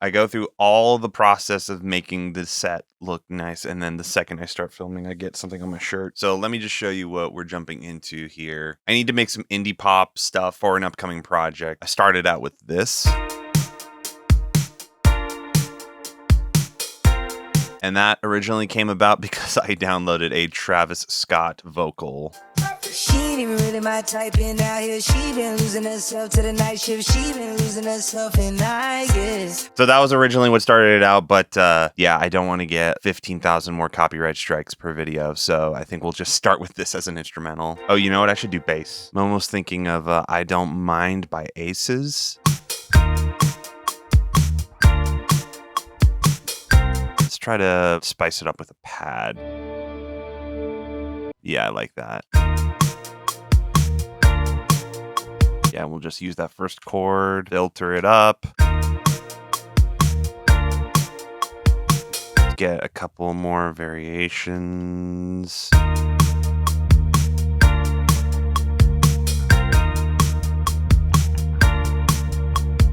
I go through all the process of making the set look nice, and then the second I start filming, I get something on my shirt. So let me just show you what we're jumping into here. I need to make some indie pop stuff for an upcoming project. I started out with this. And that originally came about because I downloaded a Travis Scott vocal. She ain't even really my type, and out here she been losing herself to the night shift. She been losing herself, and I guess. So that was originally what started it out, but yeah, I don't want to get 15,000 more copyright strikes per video, so I think we'll just start with this as an instrumental. Oh, you know what? I should do bass. I'm almost thinking of I Don't Mind by Aces. Let's try to spice it up with a pad. Yeah, I like that. Yeah, we'll just use that first chord, filter it up. Get a couple more variations.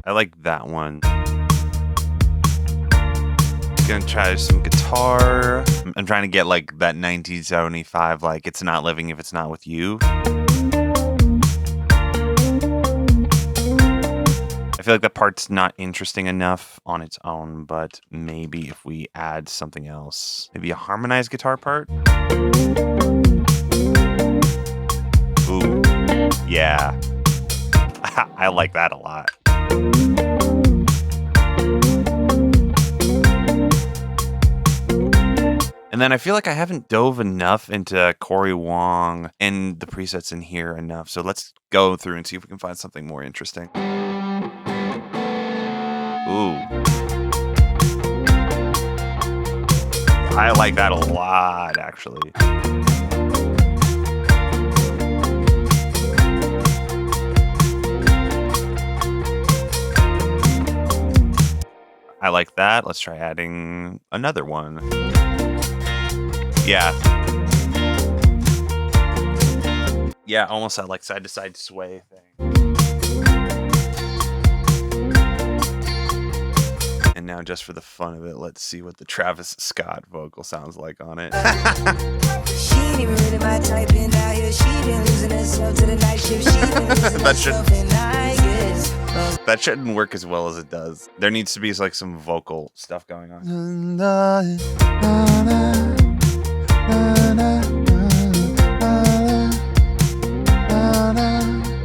I like that one. Gonna try some guitar. I'm trying to get like that 1975, like it's not living if it's not with you. I feel like that part's not interesting enough on its own, but maybe if we add something else, maybe a harmonized guitar part. Ooh, yeah. I like that a lot. And then I feel like I haven't dove enough into Corey Wong and the presets in here enough. So let's go through and see if we can find something more interesting. Ooh. I like that a lot, actually. I like that. Let's try adding another one. Yeah. Yeah, almost that like side to side sway thing. And now just for the fun of it, let's see what the Travis Scott vocal sounds like on it. She ain't even really my type, and out here she been losing herself to the night shift. She been losing herself, and I guess. That shouldn't work as well as it does. There needs to be like some vocal stuff going on.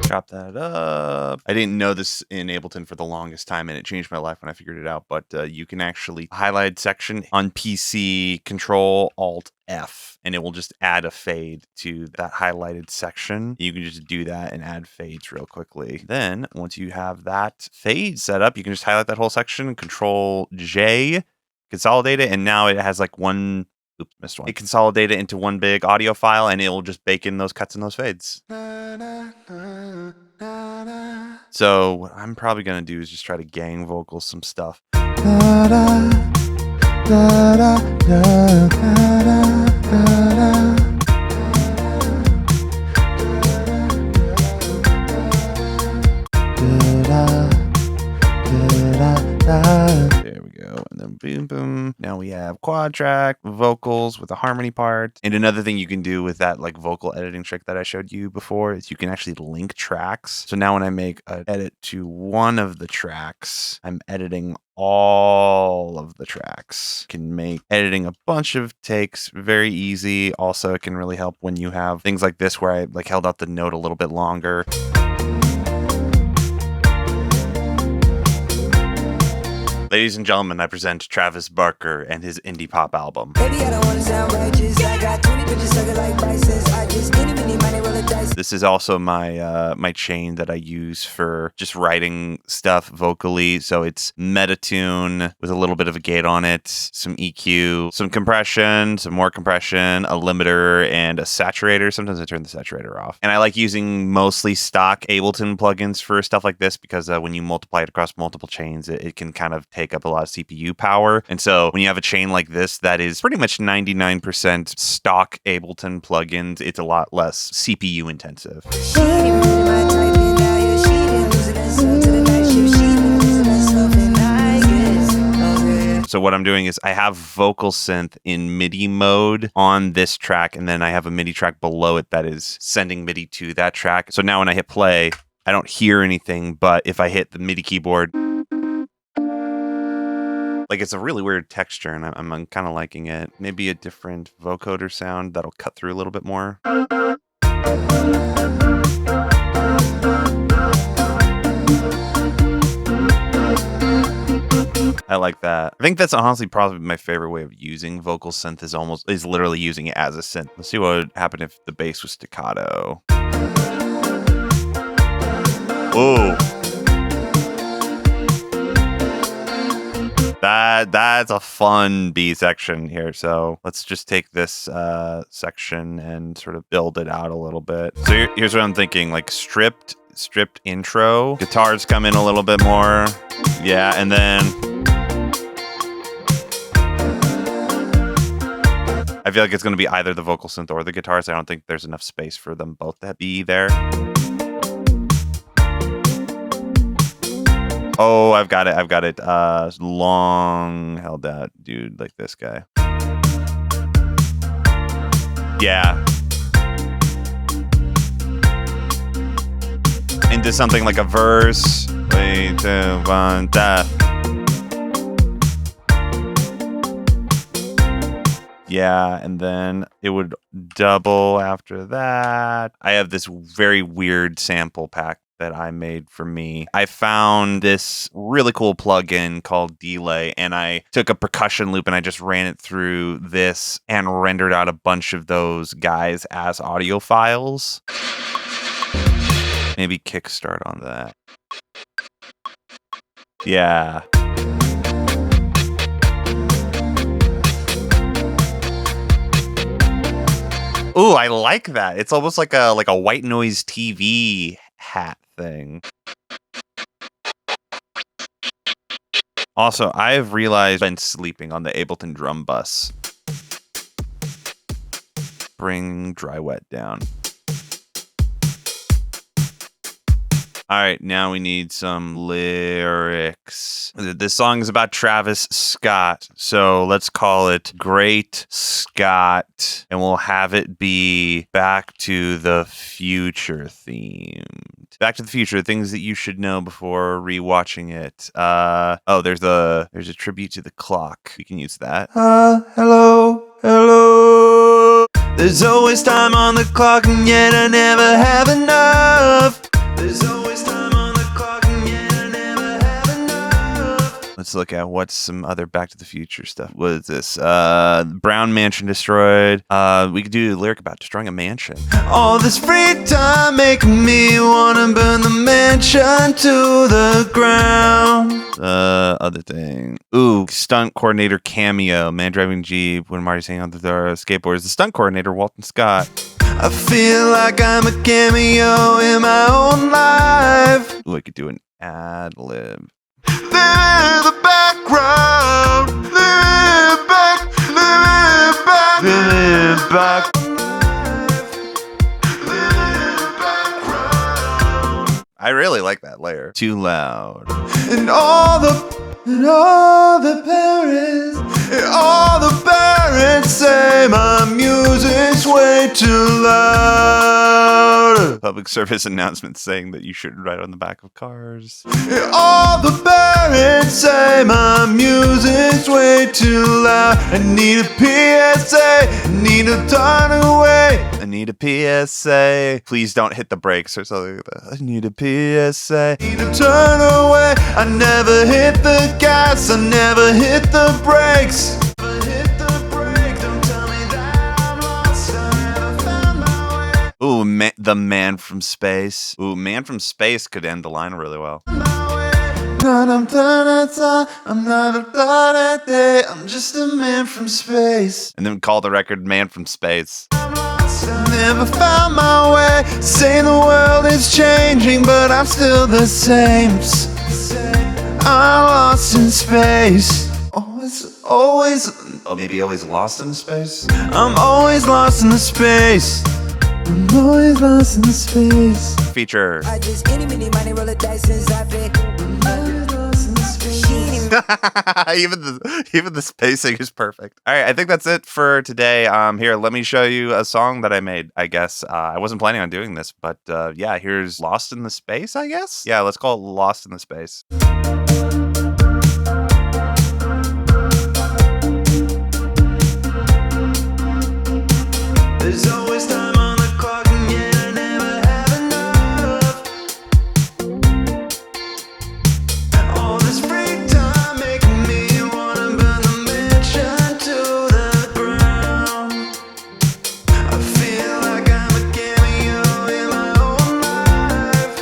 Chop that up. I didn't know this in Ableton for the longest time, and it changed my life when I figured it out. But you can actually highlight section on PC, Control Alt F, and it will just add a fade to that highlighted section. You can just do that and add fades real quickly. Then once you have that fade set up, you can just highlight that whole section, Control J, consolidate it, and now it has like one. Oops, missed one. It consolidate it into one big audio file, and it will just bake in those cuts and those fades. So what I'm probably going to do is just try to gang vocal some stuff. There we go. And then boom, boom. Now we have quad track vocals with a harmony part. And another thing you can do with that like vocal editing trick that I showed you before is you can actually link tracks. So now when I make an edit to one of the tracks, I'm editing all of the tracks. Can make editing a bunch of takes very easy. Also, it can really help when you have things like this where I like held out the note a little bit longer. Ladies and gentlemen, I present Travis Barker and his indie pop album. Baby, I don't wanna sound righteous. I got 20 bitches sucking like Bisons. I just any money roll a dice. This is also my my chain that I use for just writing stuff vocally. So it's Metatune with a little bit of a gate on it, some EQ, some compression, some more compression, a limiter, and a saturator. Sometimes I turn the saturator off. And I like using mostly stock Ableton plugins for stuff like this because when you multiply it across multiple chains, it can kind of take up a lot of CPU power. And so when you have a chain like this that is pretty much 99% stock Ableton plugins, it's a lot less CPU intensive. She ain't even really my type, and out here she been losing herself to the night shift. She been losing herself, and I guess. So what I'm doing is I have vocal synth in MIDI mode on this track, and then I have a MIDI track below it that is sending MIDI to that track. So now when I hit play, I don't hear anything, but if I hit the MIDI keyboard, like it's a really weird texture, and I'm kind of liking it. Maybe a different vocoder sound that'll cut through a little bit more. I like that. I think that's honestly probably my favorite way of using vocal synth is literally using it as a synth. Let's see what would happen if the bass was staccato. Ooh. That's a fun B section here. So let's just take this section and sort of build it out a little bit. So here's what I'm thinking, like stripped intro. Guitars come in a little bit more. Yeah, and then I feel like it's going to be either the vocal synth or the guitars. I don't think there's enough space for them both to be there. Oh, I've got it. Long held out dude like this guy. Yeah. Into something like a verse. 3, 2, 1, death. Yeah, and then it would double after that. I have this very weird sample pack that I made for me. I found this really cool plugin called Delay, and I took a percussion loop and I just ran it through this and rendered out a bunch of those guys as audio files. Maybe kickstart on that. Yeah. Ooh, I like that. It's almost like a white noise TV hat thing. Also, I have realized I've been sleeping on the Ableton drum bus. Bring dry wet down. All right, now we need some lyrics. This song is about Travis Scott, so let's call it Great Scott, and we'll have it be Back to the Future themed. Back to the Future, things that you should know before rewatching it. Oh, there's a tribute to the clock. We can use that. Hello. There's always time on the clock, and yet I never have enough. There's always time on the clock, and yet I never have enough. Let's look at what's some other Back to the Future stuff. What is this? Brown Mansion destroyed. We could do a lyric about destroying a mansion. All this free time making me wanna burn the mansion to the ground. Other thing. Ooh, stunt coordinator cameo. Man driving Jeep when Marty's hanging on the skateboard. Is the stunt coordinator Walton Scott. I feel like I'm a cameo in my own life. Ooh, I could do an ad lib. Live in the background. Live back. I really like that layer. Too loud. And all the parents say my music's way too loud. Public service announcement saying that you shouldn't write on the back of cars. And all the parents say my music's way too loud. I need a PSA. I need to turn away. I need a PSA. Please don't hit the brakes or something like that. I need a PSA. I need to turn away. I never hit the gas. I never hit the brakes. Ooh, the man from space. Ooh, man from space could end the line really well. I'm just a man from space. And then call the record Man from Space. Never found my way. Saying the world is changing, but I'm still the same. I'm lost in space. Always. Oh, maybe always lost in space? I'm always lost in the space. I'm always lost in the space. Feature. I just any money roll a dice since I pick. even the spacing is perfect. All right, I think that's it for today. Here, let me show you a song that I made. I guess I wasn't planning on doing this, but yeah, here's "Lost in the Space." I guess. Yeah, let's call it "Lost in the Space." There's always time on the clock, and yet I never have enough. All this free time making me wanna burn the mansion to the ground. I feel like I'm a cameo in my own life.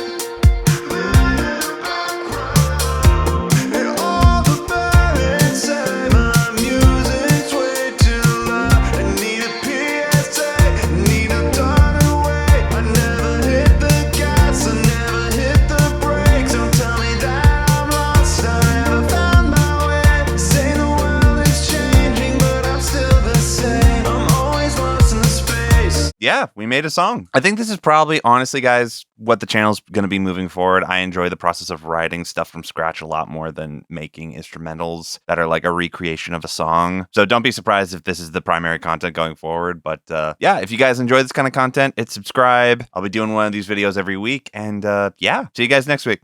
And all the parents say my music's way too loud. I need a PSA, need a turn away. I never hit the gas, I never hit the brakes. Don't tell me that I'm lost, I never found my way. Say the world is changing, but I'm still the same. I'm always lost in the space. Yeah, we made a song. I think this is probably, honestly, guys, what the channel's going to be moving forward. I enjoy the process of writing stuff from scratch a lot more than making instrumentals that are like a recreation of a song. So don't be surprised if this is the primary content going forward. But yeah, if you guys enjoy this kind of content, hit subscribe. I'll be doing one of these videos every week. And yeah, see you guys next week.